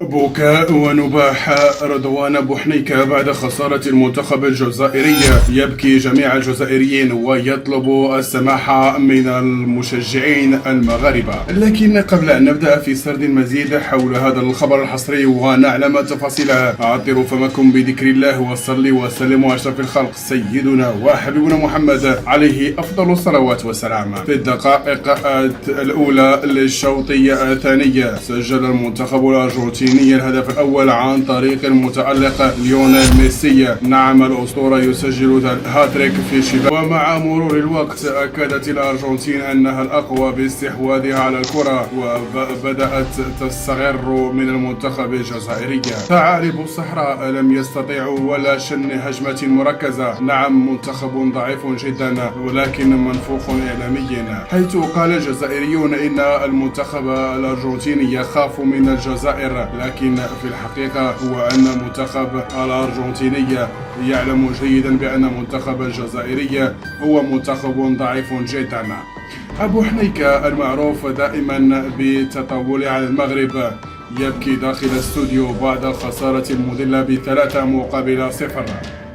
بكاء ونباح رضوان بوحنيكة بعد خسارة المنتخب الجزائري. يبكي جميع الجزائريين ويطلب السماح من المشجعين المغاربة. لكن قبل أن نبدأ في سرد المزيد حول هذا الخبر الحصري ونعلم تفاصيلها، عطروا فمكم بذكر الله وصلوا وسلموا على أشرف الخلق سيدنا وحبيبنا محمد عليه أفضل الصلوات والسلام. في الدقائق الأولى للشوط الثاني سجل المنتخب الأرجنتيني الهدف الأول عن طريق المتألق ليونيل ميسي. نعم، الأسطورة يسجل هاتريك في شباك. ومع مرور الوقت أكدت الأرجنتين أنها الأقوى باستحواذها على الكرة وبدأت تستغر من المنتخب الجزائري. ثعالب الصحراء لم يستطيعوا ولا شن هجمة مركزة. نعم، منتخب ضعيف جدا ولكن منفوخ إعلاميا، حيث قال الجزائريون إن المنتخب الأرجنتيني يخاف من الجزائر، لكن في الحقيقة هو أن المنتخب الأرجنتيني يعلم جيدا بأن المنتخب الجزائري هو منتخب ضعيف جدا. أبو حنيكة المعروف دائما بالتطاول على المغرب يبكي داخل الاستوديو بعد الخسارة المذلة ب3-0.